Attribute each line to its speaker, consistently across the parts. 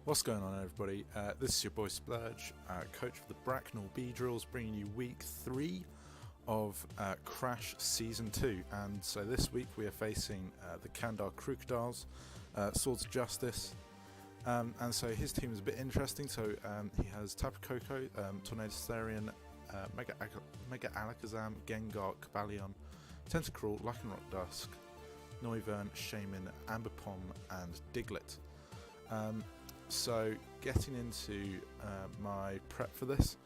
Speaker 1: What's going on, everybody? This is your boy Splurge, coach of the Bracknell Beedrills, bringing you week 3 of Krash Season 2. And so this week we are facing the Kandahar Krookodiles, Swords of Justice. And so his team is a bit interesting. So he has Tapu Koko, Tornado Therian, Mega Alakazam, Gengar, Cobalion, Tentacruel, Lycanroc Dusk, Noivern, Shaman, Ambipom, and Diglett. So getting into my prep for this,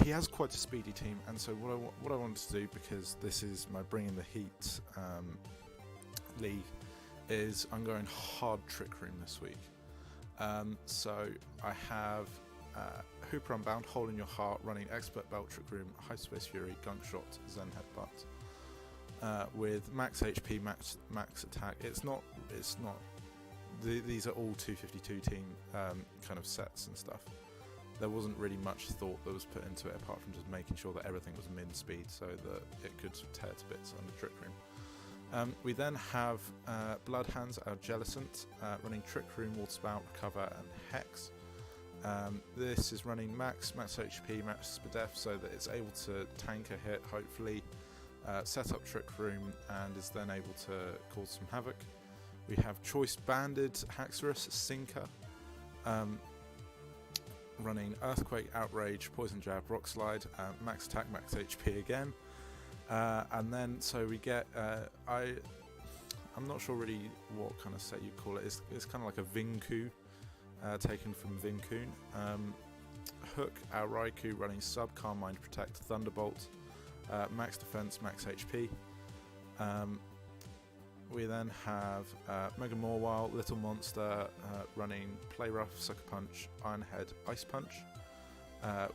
Speaker 1: he has quite a speedy team, and so what I wanted to do, because this is my Bring in the Heat league, is I'm going hard Trick Room this week. So I have Hooper Unbound, Hole in Your Heart, running Expert Belt Trick Room, Hyperspace Fury, Gunk Shot, Zen Headbutt, with max HP, max attack. It's not. These are all 252 team kind of sets and stuff. There wasn't really much thought that was put into it apart from just making sure that everything was min speed so that it could tear to bits on the Trick Room. We then have Bloodhands, our Jellicent, running Trick Room, Water Spout, Recover, and Hex. This is running max HP, max Spadef, so that it's able to tank a hit, hopefully, set up Trick Room, and is then able to cause some havoc. We have Choice Banded Haxorus, Sinker, running Earthquake, Outrage, Poison Jab, Rock Slide, max attack, max HP again. And then, so we get, I'm not sure really what kind of set you call it. It's kind of like a Vinku, taken from Vincoon. Hook, our Raikou, running Sub, Calm Mind, Protect, Thunderbolt, max defense, max HP. We then have Mega Mawile, Little Monster, running Play Rough, Sucker Punch, Iron Head, Ice Punch,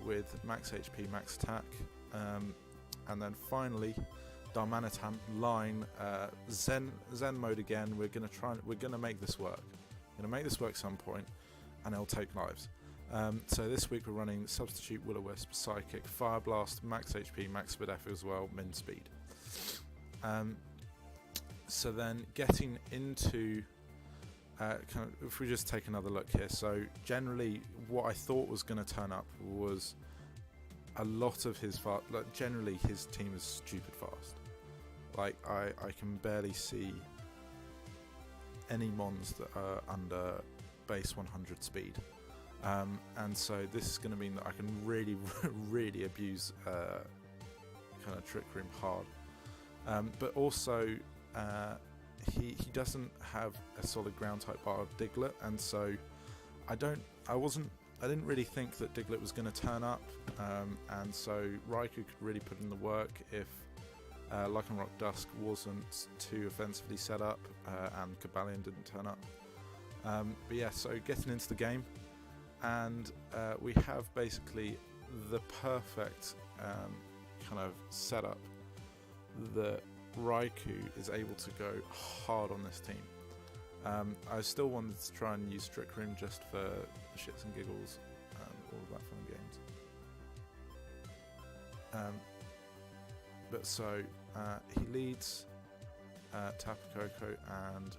Speaker 1: with max HP, max attack. And then finally, Darmanitan, Line, Zen mode again. We're gonna make this work. We're gonna make this work some point, and it'll take lives. So this week we're running Substitute, Will-O-Wisp, Psychic, Fire Blast, max HP, max Spadef as well, min speed. So then getting into, if we just take another look here, so generally what I thought was going to turn up was a lot of his generally his team is stupid fast. Like I can barely see any mons that are under base 100 speed. And so this is going to mean that I can really, really abuse kind of Trick Room hard. But also, he doesn't have a solid ground type bar of Diglett, and so I didn't really think that Diglett was going to turn up, and so Raikou could really put in the work if Lycanroc Dusk wasn't too offensively set up, and Cobalion didn't turn up. But yeah, so getting into the game, and we have basically the perfect kind of setup that Raikou is able to go hard on this team. I still wanted to try and use Trick Room just for shits and giggles, all of that fun and games. But so he leads Tapu Koko, and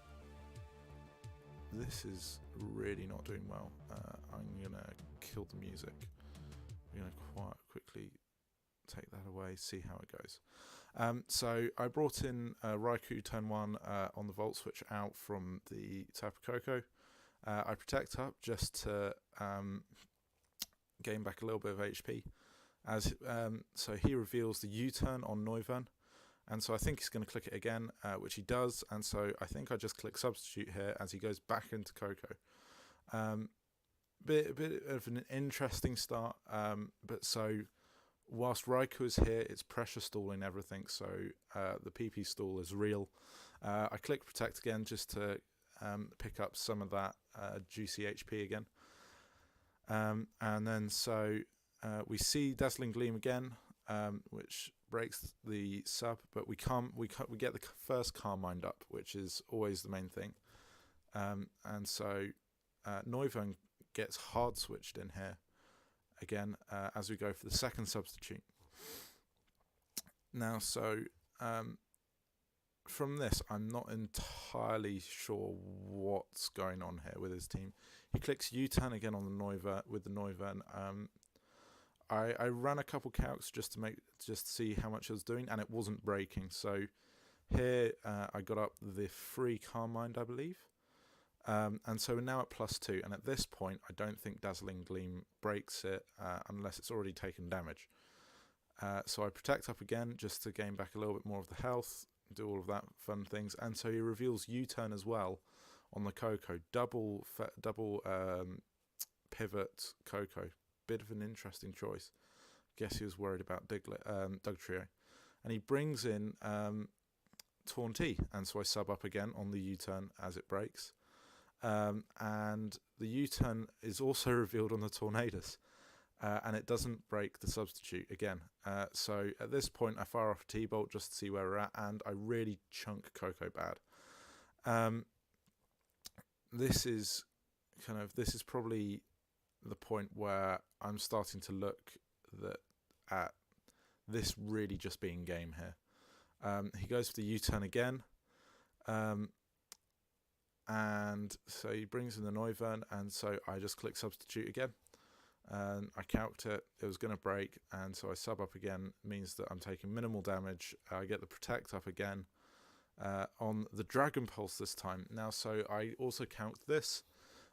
Speaker 1: this is really not doing well. I'm gonna kill the music. I'm gonna quite quickly take that away, see how it goes. So I brought in Raikou turn 1 on the Volt Switch out from the Tapu Koko. I protect up just to gain back a little bit of HP. So he reveals the U-turn on Noivern, and so I think he's going to click it again, which he does, and so I think I just click Substitute here as he goes back into Koko. Bit of an interesting start, but so whilst Raikou is here, it's pressure stalling everything, so the PP stall is real. I click Protect again just to pick up some of that juicy HP again. And then so we see Dazzling Gleam again, which breaks the sub, but we get the first Calm Mind up, which is always the main thing. And so Noivern gets hard switched in here again, as we go for the second substitute. Now, so from this, I'm not entirely sure what's going on here with his team. He clicks U-turn again on the Neuver with the Neuvern. I ran a couple calcs just to see how much it was doing, and it wasn't breaking. So here I got up the free Calm Mind, I believe. And so we're now at +2, and at this point I don't think Dazzling Gleam breaks it unless it's already taken damage. So I protect up again just to gain back a little bit more of the health, do all of that fun things, and so he reveals U-turn as well on the Coco, double pivot Coco. Bit of an interesting choice. Guess he was worried about Dugtrio, and he brings in Taunty, and so I sub up again on the U-turn as it breaks. And the U-turn is also revealed on the Tornadus, and it doesn't break the substitute again. So at this point I fire off a T-Bolt just to see where we're at, and I really chunk Coco bad. This is probably the point where I'm starting to look at this really just being game here. He goes for the U-turn again. And so he brings in the Neuvern, and so I just click substitute again, and I calced it was going to break, and so I sub up again. Means that I'm taking minimal damage. I get the protect up again on the Dragon Pulse this time. Now, so I also calced this,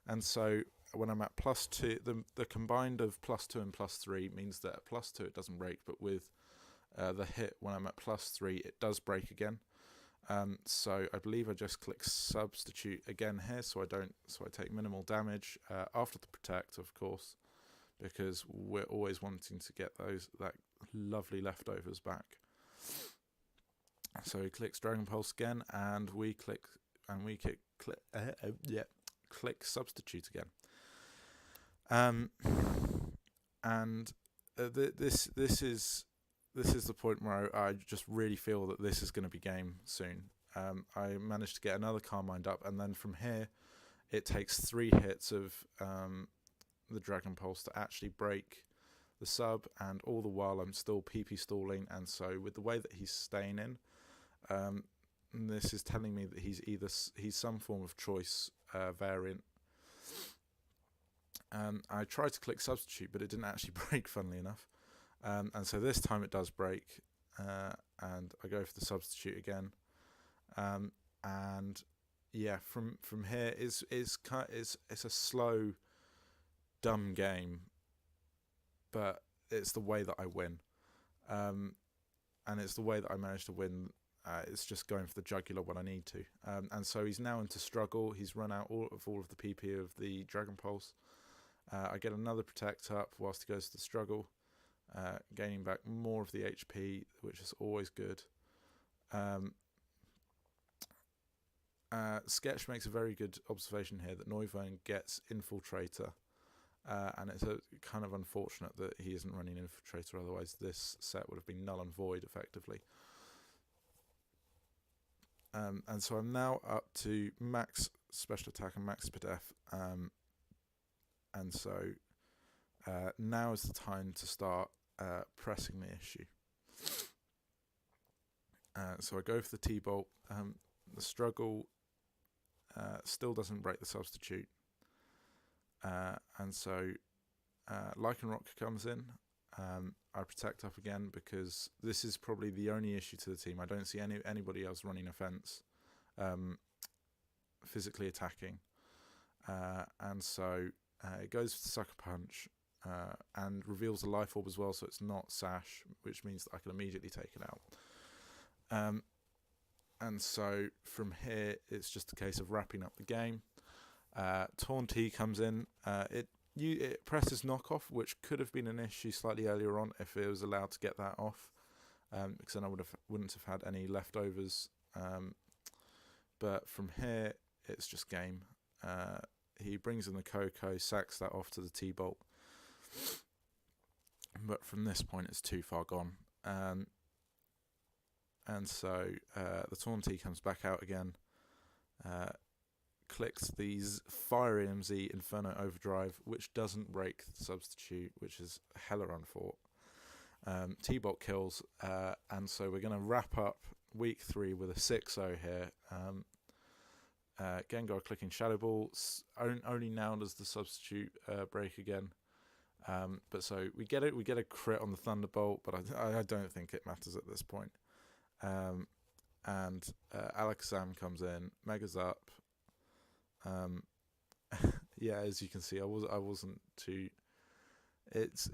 Speaker 1: and so when I'm at +2, the combined of +2 and +3 means that at +2 it doesn't break, but with the hit when I'm at +3 it does break again. So I believe I just click substitute again here, so I take minimal damage after the protect, of course, because we're always wanting to get that lovely leftovers back. So he clicks Dragon Pulse again, and we click substitute again. This is the point where I just really feel that this is going to be game soon. I managed to get another Calm Mind up, and then from here it takes 3 hits of the Dragon Pulse to actually break the sub, and all the while I'm still PP stalling, and so with the way that he's staying in, this is telling me that he's some form of choice variant. I tried to click substitute, but it didn't actually break, funnily enough. And so this time it does break, and I go for the substitute again. And yeah, from here it's a slow, dumb game, but it's the way that I win, and it's the way that I managed to win. It's just going for the jugular when I need to, and so he's now into struggle. He's run out all of the PP of the Dragon Pulse. I get another protect up whilst he goes to the struggle, gaining back more of the HP, which is always good. Sketch makes a very good observation here that Neuvern gets Infiltrator, and it's kind of unfortunate that he isn't running Infiltrator, otherwise this set would have been null and void effectively. And so I'm now up to max special attack and max SPDF, and so now is the time to start pressing the issue. So I go for the T-Bolt. The struggle still doesn't break the substitute, and so Lycanroc comes in. I protect up again because this is probably the only issue to the team. I don't see anybody else running offense, physically attacking, and so it goes for the Sucker Punch, and reveals the Life Orb as well, so it's not Sash, which means that I can immediately take it out. And so from here, it's just a case of wrapping up the game. Taunty comes in. It presses knockoff, which could have been an issue slightly earlier on if it was allowed to get that off, because then I wouldn't have had any leftovers. But from here, it's just game. He brings in the Coco, sacks that off to the T-Bolt. But from this point, it's too far gone. And so the Taunty comes back out again, clicks these Fire EMZ Inferno Overdrive, which doesn't break the substitute, which is hella unfought. T-Bolt kills, and so we're going to wrap up week 3 with a 6-0 here. Gengar clicking Shadow Ball, only now does the substitute break again. But so we get it. We get a crit on the Thunderbolt, but I don't think it matters at this point. And Alakazam comes in, Mega's up. Yeah, as you can see, I wasn't too. It's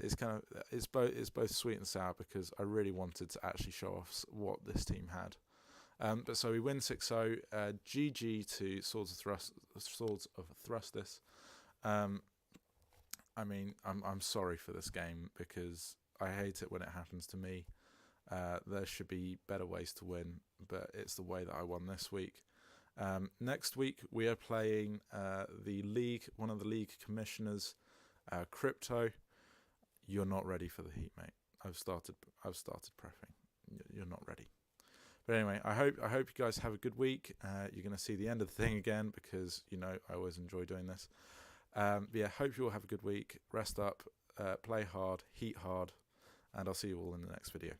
Speaker 1: both sweet and sour because I really wanted to actually show off what this team had. But so we win 6-0. GG to Swords of Thrustus. I mean, I'm sorry for this game because I hate it when it happens to me. There should be better ways to win, but it's the way that I won this week. Next week we are playing the league, one of the league commissioners, Crypto. You're not ready for the heat, mate. I've started prepping. You're not ready. But anyway, I hope you guys have a good week. You're going to see the end of the thing again because I always enjoy doing this. But yeah, hope you all have a good week. Rest up, play hard, heat hard, and I'll see you all in the next video.